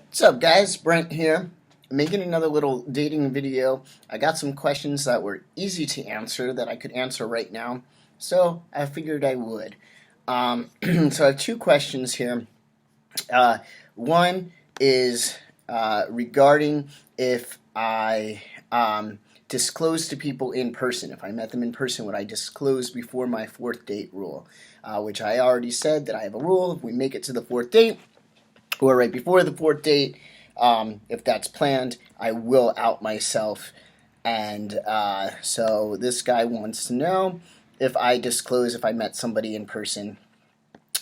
What's up, guys? Brent here, making another little dating video. I got some questions that were easy to answer that I could answer right now, so I figured I would. So I have two questions here. One is regarding if I disclose to people in person. If I met them in person, would I disclose before my fourth date rule? Which I already said that I have a rule. If we make it to the fourth date, or right before the fourth date, if that's planned, I will out myself. And so this guy wants to know if I met somebody in person,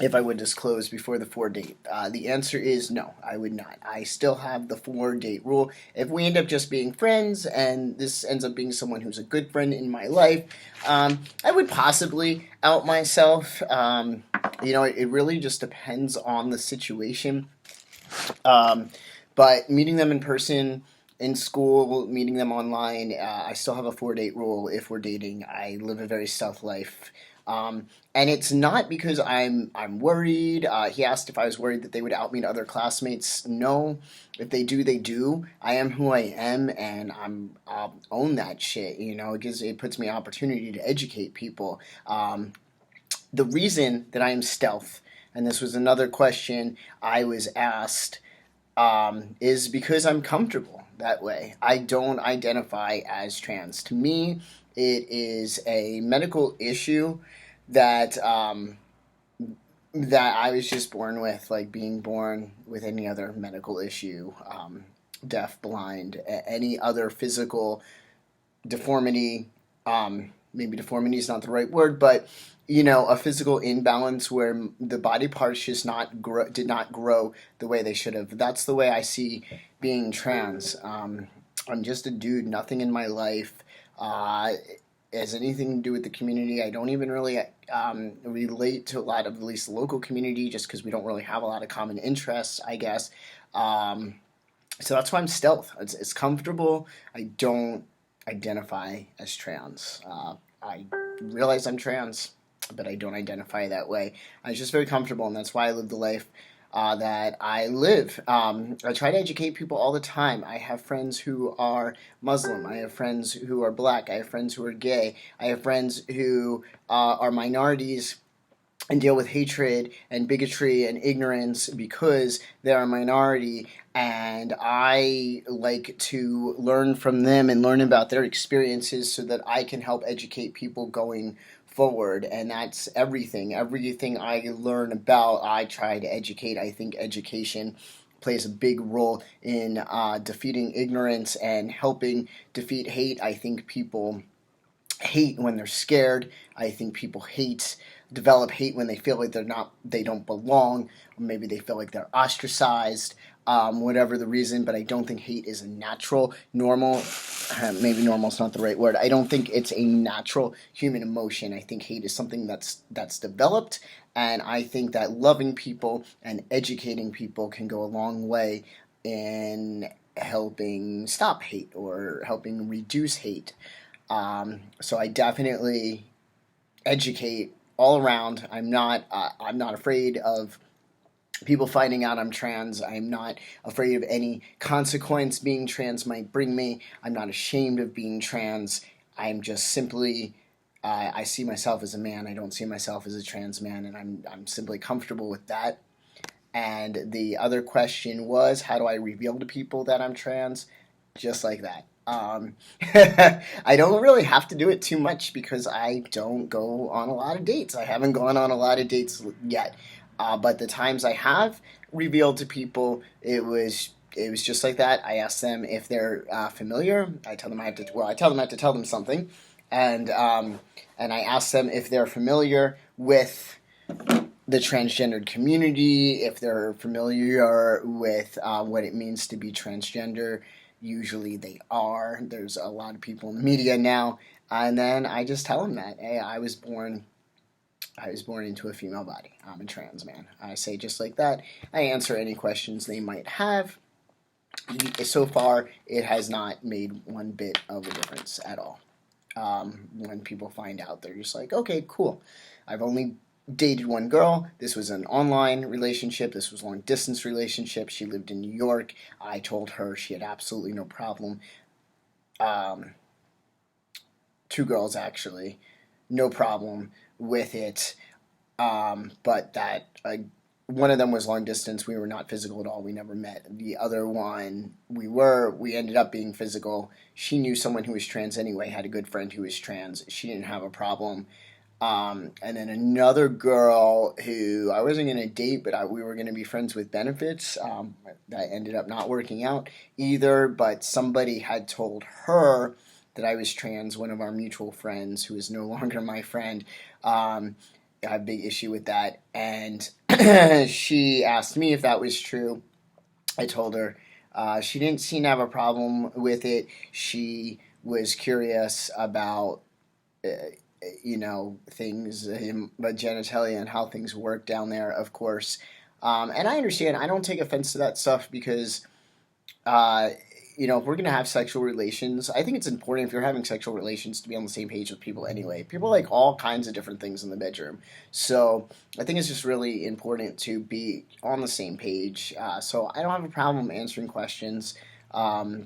if I would disclose before the four date. The answer is no, I would not. I still have the 4 date rule. If we end up just being friends and this ends up being someone who's a good friend in my life, I would possibly out myself. It really just depends on the situation. But meeting them in person, in school, meeting them online, I still have a 4 date rule if we're dating. I live a very stealth life. And it's not because I'm worried. He asked if I was worried that they would out me to other classmates. No, if they do, they do. I am who I am, and I'll own that shit. It puts me an opportunity to educate people. The reason that I am stealth, and this was another question I was asked, is because I'm comfortable that way. I don't identify as trans. To me, it is a medical issue that that I was just born with, like being born with any other medical issue, deaf, blind, any other physical deformity. Maybe deformity is not the right word, but a physical imbalance where the body parts just did not grow the way they should have. That's the way I see being trans. I'm just a dude. Nothing in my life has anything to do with the community. I don't even really relate to a lot of, at least, the local community, just because we don't really have a lot of common interests, I guess. So that's why I'm stealth. It's comfortable. I don't identify as trans. I realize I'm trans, but I don't identify that way. I'm just very comfortable, and that's why I live the life that I live. I try to educate people all the time. I have friends who are Muslim. I have friends who are black. I have friends who are gay. I have friends who are minorities and deal with hatred and bigotry and ignorance because they're a minority, and I like to learn from them and learn about their experiences so that I can help educate people going forward. And that's everything I learn about, I try to educate. I think education plays a big role in defeating ignorance and helping defeat hate. I think people hate when they're scared. I think people develop hate when they feel like they don't belong, or maybe they feel like they're ostracized, whatever the reason. But I don't think hate is a natural, normal, maybe normal is not the right word. I don't think it's a natural human emotion. I think hate is something that's developed, and I think that loving people and educating people can go a long way in helping stop hate or helping reduce hate. So I definitely educate all around. I'm not afraid of people finding out I'm trans. I'm not afraid of any consequence being trans might bring me. I'm not ashamed of being trans. I'm just simply I see myself as a man. I don't see myself as a trans man, and I'm simply comfortable with that. And the other question was, how do I reveal to people that I'm trans? Just like that. I don't really have to do it too much because I don't go on a lot of dates. I haven't gone on a lot of dates yet. But the times I have revealed to people, it was just like that. I ask them if they're familiar. I tell them I have to tell them something, and I ask them if they're familiar with the transgendered community, if they're familiar with what it means to be transgender. Usually they are. There's a lot of people in the media now, and then I just tell them that, hey, I was born into a female body. I'm a trans man. I say just like that. I answer any questions they might have. So far, it has not made one bit of a difference at all. When people find out, they're just like, okay, cool. I've only dated one girl. This was an online relationship. This was a long distance relationship. She lived in New York. I told her she had absolutely no problem. Um, Two girls actually, no problem with it. But that one of them was long distance. We were not physical at all. We never met. The other one, we were. We ended up being physical. She knew someone who was trans anyway, had a good friend who was trans. She didn't have a problem. And then another girl who I wasn't going to date, but we were going to be friends with benefits. That ended up not working out either, but somebody had told her that I was trans, one of our mutual friends who is no longer my friend. I have a big issue with that. And she asked me if that was true. I told her. She didn't seem to have a problem with it. She was curious about, things, genitalia and how things work down there, of course. And I understand. I don't take offense to that stuff because uh, if we're gonna have sexual relations, I think it's important if you're having sexual relations to be on the same page with people anyway. People like all kinds of different things in the bedroom, so I think it's just really important to be on the same page. So I don't have a problem answering questions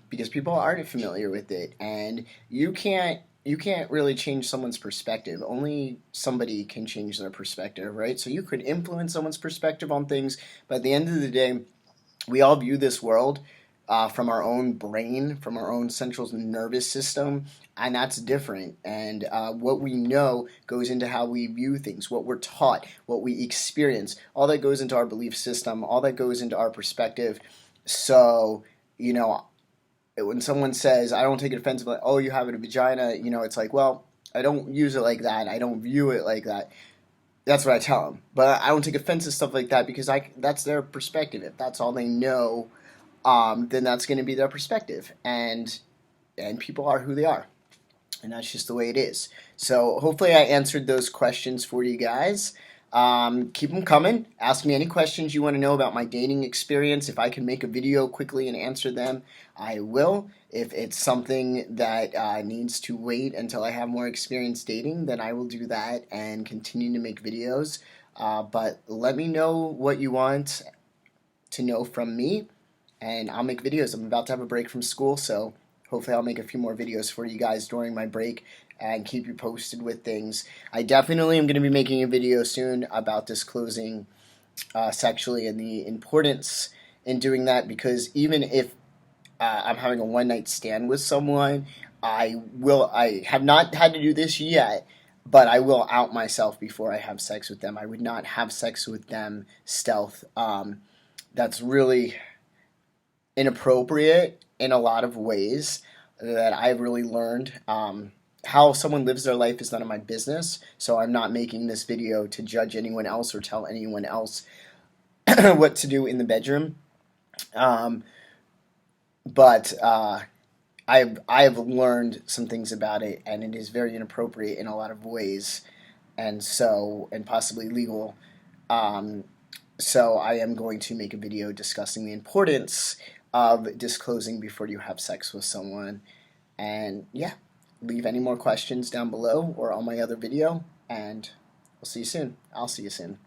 because people aren't familiar with it, and you can't really change someone's perspective. Only somebody can change their perspective, right? So you could influence someone's perspective on things, but at the end of the day, we all view this world from our own brain, from our own central nervous system, and that's different. And what we know goes into how we view things, what we're taught, what we experience. All that goes into our belief system, all that goes into our perspective. So, when someone says, I don't take it offensively, like, oh, you have a vagina, it's like, well, I don't use it like that. I don't view it like that. That's what I tell them. But I don't take offense to stuff like that because that's their perspective. If that's all they know, then that's going to be their perspective, and people are who they are, and that's just the way it is. So hopefully I answered those questions for you guys. Keep them coming. Ask me any questions you want to know about my dating experience. If I can make a video quickly and answer them, I will. If it's something that needs to wait until I have more experience dating, then I will do that and continue to make videos. But let me know what you want to know from me, and I'll make videos. I'm about to have a break from school, so hopefully I'll make a few more videos for you guys during my break and keep you posted with things. I definitely am going to be making a video soon about disclosing sexually and the importance in doing that, because even if I'm having a one night stand with someone, I have not had to do this yet, but I will out myself before I have sex with them. I would not have sex with them stealth. That's really inappropriate in a lot of ways that I've really learned. How someone lives their life is none of my business, so I'm not making this video to judge anyone else or tell anyone else what to do in the bedroom. Um, but I have learned some things about it, and it is very inappropriate in a lot of ways, and possibly legal. Um, so I am going to make a video discussing the importance of disclosing before you have sex with someone. And yeah, leave any more questions down below or on my other video, and we'll see you soon. I'll see you soon.